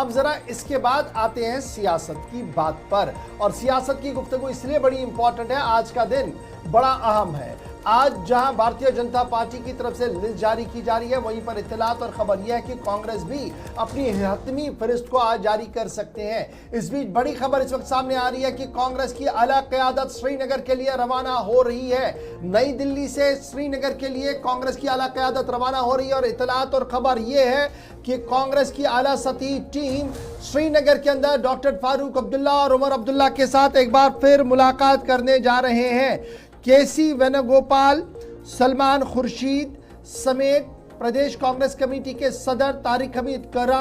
अब जरा इसके बाद आते हैं सियासत की बात पर, और सियासत की गुफ्तगू इसलिए बड़ी इंपॉर्टेंट है, आज का दिन बड़ा अहम है। आज जहां भारतीय जनता पार्टी की तरफ से लिस्ट जारी की जा रही है, वहीं पर इत्तलात और खबर यह है कि कांग्रेस भी अपनी 71वीं फहरिस्त को आज जारी कर सकते हैं। इस बीच बड़ी खबर इस वक्त सामने आ रही है कि कांग्रेस की आला क़यादत श्रीनगर के लिए रवाना हो रही है। नई दिल्ली से श्रीनगर के लिए कांग्रेस की आला क़यादत रवाना हो रही है, और इत्तलात और खबर यह है कि कांग्रेस की आला सतही टीम श्रीनगर के अंदर डॉक्टर फारूक अब्दुल्ला और उमर अब्दुल्ला के साथ एक बार फिर मुलाकात करने जा रहे हैं। केसी वेणुगोपाल, सलमान खुर्शीद समेत प्रदेश कांग्रेस कमेटी के सदर तारिक हमीद करा,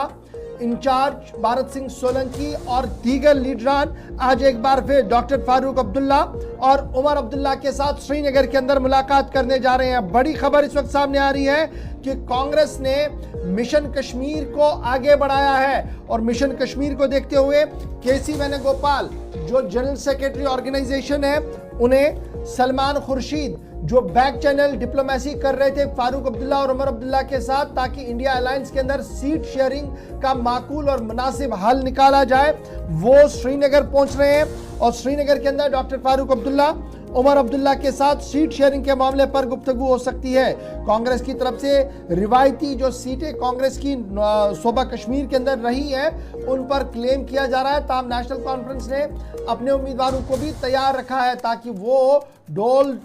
इंचार्ज भारत सिंह सोलंकी और दीगर लीडरान आज एक बार फिर डॉक्टर फारूक अब्दुल्ला और उमर अब्दुल्ला के साथ श्रीनगर के अंदर मुलाकात करने जा रहे हैं। बड़ी खबर इस वक्त सामने आ रही है कि कांग्रेस ने मिशन कश्मीर को आगे बढ़ाया है, और मिशन कश्मीर को देखते हुए केसी वेणुगोपाल जो जनरल सेक्रेटरी ऑर्गेनाइजेशन है, उन्हें सलमान खुर्शीद जो बैक चैनल डिप्लोमेसी कर रहे थे फारूक अब्दुल्ला और उमर अब्दुल्ला के साथ, ताकि इंडिया अलायंस के अंदर सीट शेयरिंग का माकूल और मुनासिब हल निकाला जाए, वो श्रीनगर पहुंच रहे हैं। और श्रीनगर के अंदर डॉक्टर फारूक अब्दुल्ला, उमर अब्दुल्ला के साथ सीट शेयरिंग के मामले पर गुफ्तगू हो सकती है। कांग्रेस की तरफ से रिवायती जो सीटें कांग्रेस की सूबा कश्मीर के अंदर रही है, उन पर क्लेम किया जा रहा है। ताहम नेशनल कॉन्फ्रेंस ने अपने उम्मीदवारों को भी तैयार रखा है ताकि वो ढोल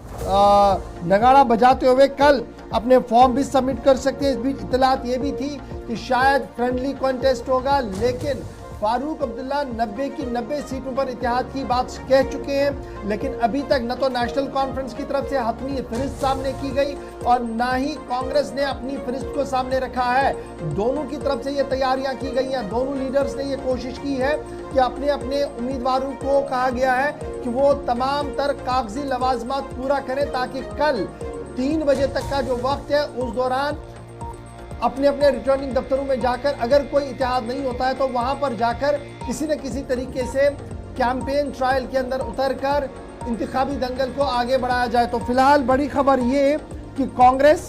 नगाड़ा बजाते हुए कल अपने फॉर्म भी सबमिट कर सकते हैं। इस बीच इत्तलात ये भी थी कि शायद फ्रेंडली कॉन्टेस्ट होगा, लेकिन फारूक अब्दुल्ला 90 की 90 सीटों पर इत्तेहाद की बात कह चुके हैं, लेकिन अभी तक न तो नेशनल कॉन्फ्रेंस की तरफ से हतमी फहरिस्त सामने की गई और ना ही कांग्रेस ने अपनी फहरिस्त को सामने रखा है। दोनों की तरफ से ये तैयारियां की गई हैं, दोनों लीडर्स ने ये कोशिश की है कि अपने अपने उम्मीदवारों को कहा गया है कि वो तमाम तर कागजी लवाजमात पूरा करें, ताकि कल 3 बजे तक का जो वक्त है उस दौरान अपने अपने रिटर्निंग दफ्तरों में जाकर, अगर कोई इत्तेहाद नहीं होता है तो वहां पर जाकर किसी न किसी तरीके से कैंपेन ट्रायल के अंदर उतरकर इंतखाबी दंगल को आगे बढ़ाया जाए। तो फिलहाल बड़ी खबर ये कि कांग्रेस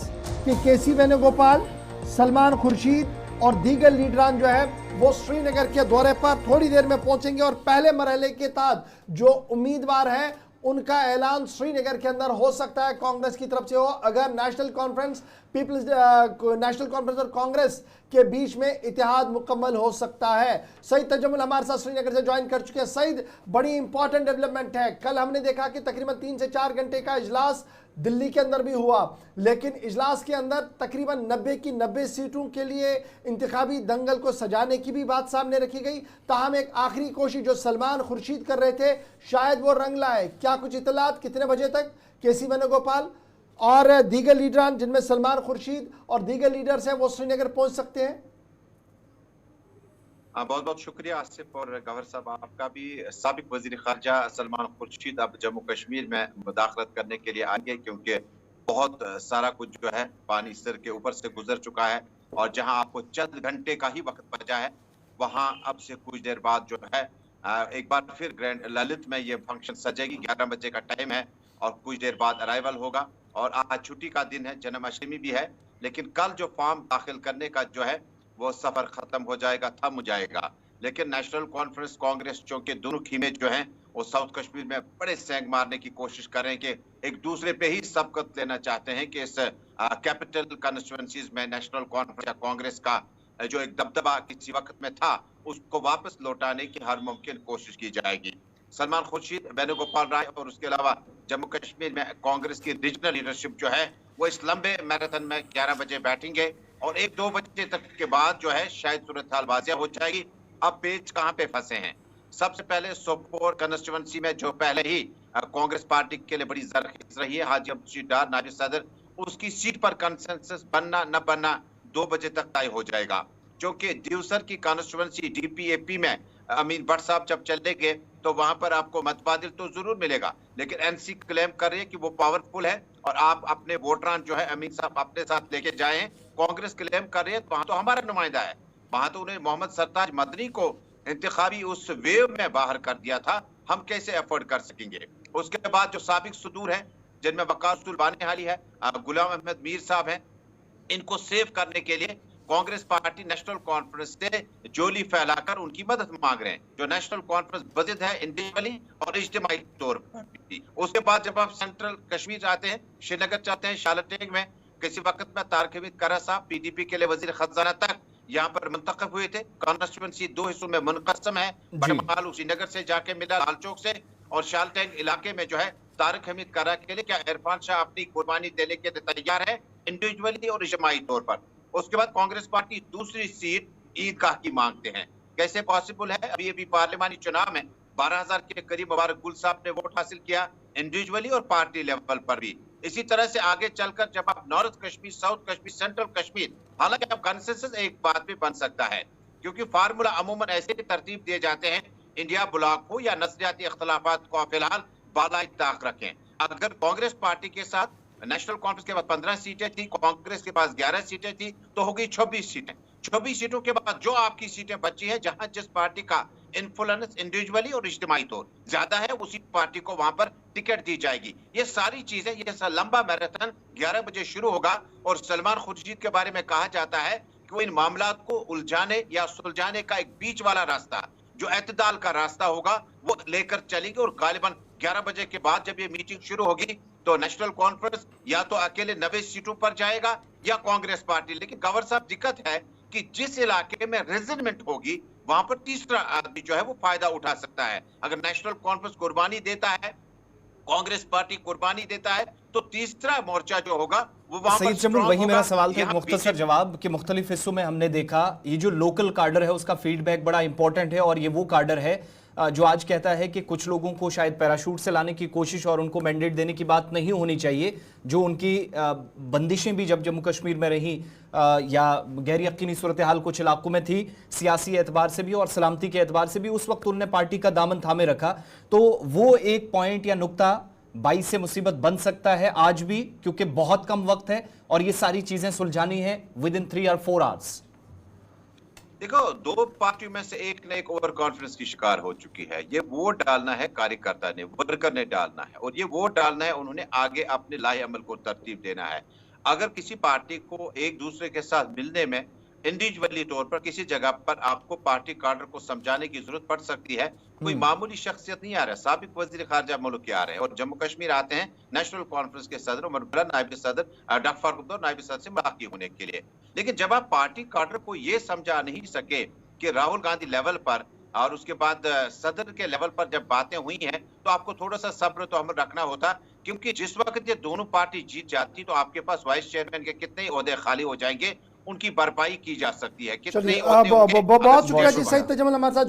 के केसी वेणुगोपाल, सलमान खुर्शीद और दीगर लीडरान जो है वो श्रीनगर के दौरे पर थोड़ी देर में पहुंचेंगे, और पहले मरहले के तहत जो उम्मीदवार हैं उनका ऐलान श्रीनगर के अंदर हो सकता है कांग्रेस की तरफ से हो, अगर नेशनल कॉन्फ्रेंस और कांग्रेस के बीच में इत्तेहाद मुकम्मल हो सकता है। सईद तजम्मुल हमारे साथ श्रीनगर से ज्वाइन कर चुके हैं। सईद, बड़ी इंपॉर्टेंट डेवलपमेंट है। कल हमने देखा कि तकरीबन 3 से 4 घंटे का इजलास दिल्ली के अंदर भी हुआ, लेकिन इजलास के अंदर तकरीबन 90 की 90 सीटों के लिए इंतखाबी दंगल को सजाने की भी बात सामने रखी गई। ताहम एक आखिरी कोशिश जो सलमान खुर्शीद कर रहे थे, शायद वो रंग लाए। क्या कुछ इतलात कितने बजे तक केसी वेणुगोपाल और दीगर लीडरान, जिनमें सलमान खुर्शीद और दीगर लीडर्स हैं, वो श्रीनगर पहुंच सकते हैं? बहुत बहुत शुक्रिया आसिफ और गवर साहब, आपका भी। साबिक वजीर खारजा सलमान खुर्शीद अब जम्मू कश्मीर में मुदाखलत करने के लिए आएंगे, क्योंकि बहुत सारा कुछ जो है पानी सिर के ऊपर से गुजर चुका है, और जहां आपको चंद घंटे का ही वक्त बचा है, वहां अब से कुछ देर बाद जो है एक बार फिर ग्रैंड ललित में ये फंक्शन सजेगी। 11 बजे का टाइम है और कुछ देर बाद अराइवल होगा, और आज छुट्टी का दिन है, जन्माष्टमी भी है, लेकिन कल जो फॉर्म दाखिल करने का जो है वो सफर खत्म हो जाएगा, थम जाएगा। लेकिन नेशनल कॉन्फ्रेंस कांग्रेस चूंकि दोनों खीमे जो हैं वो साउथ कश्मीर में बड़े सेंग मारने की कोशिश कर रहे हैं कि एक दूसरे पे ही सबकत लेना चाहते हैं कि इस कैपिटल कंस्टिट्यूएंसीज में नेशनल कॉन्फ्रेंस या कांग्रेस का जो एक दबदबा किसी वक्त में था उसको वापस लौटाने की हर मुमकिन कोशिश की जाएगी। सलमान खुर्शीद, वेणुगोपाल राय और उसके अलावा जम्मू कश्मीर में कांग्रेस की रीजनल लीडरशिप जो है वो इस लंबे मैराथन में 11 बजे बैठेंगे, और 1-2 बजे तक के बाद जो है शायद सूरत हाल वाज़िया हो जाएगी। अब पेच कहां पे फंसे हैं? सबसे पहले सोपोर कंस्टिट्यूएंसी में जो पहले ही कांग्रेस पार्टी के लिए बड़ी जरखेज रही है, हाजी अब्दुल डार नायब सदर, उसकी सीट पर कंसेंसस बनना न बनना 2 बजे तक तय हो जाएगा। क्योंकि दिवसर की कंस्टिट्यूएंसी डीपीएपी में अमीन भट्ट साहब जब चलेंगे तो वहां पर आपको मतबादिल तो जरूर मिलेगा, लेकिन एनसी क्लेम कर रही है कि वो पावरफुल है और आप अपने वोटरान जो है अमीन साहब अपने साथ लेके जाएं। कांग्रेस क्लेम कर रही है वहां तो हमारा नुमाइंदा है, वहां तो उन्हें मोहम्मद सरताज मदनी को इंतखाबी उस वेव में बाहर कर दिया था, हम कैसे अफोर्ड कर सकेंगे। उसके बाद जो साबिक सुदूर है जिनमें वकास बानी हाली है, गुलाम अहमद मीर साहब हैं, इनको सेव करने के लिए कांग्रेस पार्टी नेशनल कॉन्फ्रेंस से जोली फैलाकर उनकी मदद मांग रहे हैं। जो नेशनल कॉन्फ्रेंस वजिद है इंडिविजुअली और इज्तिमाई तौर पर भी। उसके बाद जब आप सेंट्रल कश्मीर आते हैं, श्रीनगर चाहते हैं, शालटेग में किसी वक्त में तारिक हमीद करा साहब पीडीपी के लिए वजीर खजाना तक यहाँ पर मुंतखब हुए थे। कॉन्स्टिट्यूंसी 2 हिस्सों में मुनक़सम है। बड़माल श्रीनगर से जाके मिला लाल चौक से, और शालटेग इलाके में जो है तारिक हमीद करा के लिए क्या इरफान शाह अपनी कुर्बानी देने के लिए तैयार है इंडिविजुअली और इज्तिमाई तौर पर। उसके बाद कांग्रेस पार्टी दूसरी सीट ईदगाह की मांगते हैं। कैसे पॉसिबल है? अभी पार्लियामानी चुनाव में 12,000 के करीब मुबारक गुल साहब ने वोट हासिल किया इंडिविजुअली और पार्टी लेवल पर भी। इसी तरह से आगे चलकर जब आप north Kashmir, south Kashmir, central Kashmir, हालांकि अब कंसेंसस एक बात भी बन सकता है, क्योंकि फार्मूला अमूमन ऐसे तरतीब दिए जाते हैं, इंडिया ब्लॉक हो या नस्लियाती इख्तलाफात को फिलहाल बालाई ताक रखें। अगर कांग्रेस पार्टी के साथ नेशनल कॉन्फ्रेंस के बाद 15 सीटें थी, कांग्रेस के पास 11 सीटें थी, तो हो गई 26 सीटें। 26 सीटों के बाद जो आपकी सीटें बची है, जहां जिस पार्टी का इन्फ्लुएंस इंडिविजुअली और इज्तिमाई तौर ज्यादा है, उसी पार्टी को वहां पर टिकट दी जाएगी। ये सारी चीजें, ये लंबा मैराथन 11 बजे शुरू होगा। और सलमान खुर्शीद के बारे में कहा जाता है कि वो इन मामलात को उलझाने या सुलझाने का एक बीच वाला रास्ता, जो एतदाल का रास्ता होगा, वो लेकर चलेंगे। और गालिबन 11 बजे के बाद जब ये मीटिंग शुरू होगी तो नेशनल कॉन्फ्रेंस या तो अकेले 90 सीटों पर जाएगा या कांग्रेस पार्टी। लेकिन गवर साहब, दिक्कत है कि जिस इलाके में रेजिडमेंट होगी वहां पर तीसरा आदमी जो है वो फायदा उठा सकता है। अगर नेशनल कॉन्फ्रेंस कुर्बानी देता है, कांग्रेस पार्टी कुर्बानी देता है, तो तीसरा मोर्चा जो होगा वो वहां पर सईद जमील, वही मेरा सवाल था, एक यहाँ मुख्तसर जवाब कि मुख्तलिफ हिस्सों में हमने देखा ये जो लोकल कार्डर है उसका फीडबैक बड़ा इंपॉर्टेंट है। और ये वो कार्डर है जो आज कहता है कि कुछ लोगों को शायद पैराशूट से लाने की कोशिश और उनको मैंडेट देने की बात नहीं होनी चाहिए। जो उनकी बंदिशें भी जब जम्मू कश्मीर में रहीं या गैर यकीनी सूरत हाल कुछ इलाकों में थी, सियासी एतबार से भी और सलामती के एतबार से भी, उस वक्त उन्होंने पार्टी का दामन थामे रखा। तो वो एक पॉइंट या नुक्ता 22 से मुसीबत बन सकता है आज भी, क्योंकि बहुत कम वक्त है और ये सारी चीजें सुलझानी है विद इन 3 और 4 आवर्स। देखो, दो पार्टियों में से एक ने एक ओवर कॉन्फिडेंस की शिकार हो चुकी है। ये वोट डालना है कार्यकर्ता ने, वर्कर ने डालना है, और ये वोट डालना है उन्होंने आगे अपने लाहे अमल को तरतीब देना है। अगर किसी पार्टी को एक दूसरे के साथ मिलने में इंडिविजुअली तौर पर किसी जगह पर आपको पार्टी कार्डर को समझाने की जरूरत पड़ सकती है, कोई मामूली शख्सियत नहीं आ रहा है, साबिक वजीर खारजा मुल्क के आ रहे हैं और जम्मू कश्मीर आते हैं नेशनल कॉन्फ्रेंस के सदर उमर अब्दुल्ला, नायब सदर डॉक्टर फारूक अब्दुल्ला, नायब सदर से मुलाकात होने के लिए। लेकिन जब आप पार्टी कार्डर को ये समझा नहीं सके कि राहुल गांधी लेवल पर और उसके बाद सदर के लेवल पर जब बातें हुई हैं, तो आपको थोड़ा सा सब्र तो अमल रखना होता, क्योंकि जिस वक्त ये दोनों पार्टी जीत जाती तो आपके पास वाइस चेयरमैन के कितने ओहदे खाली हो जाएंगे, उनकी भरपाई की जा सकती है। कितने बहुत शुक्रिया जी सईद तजम्मुल हमारे साथ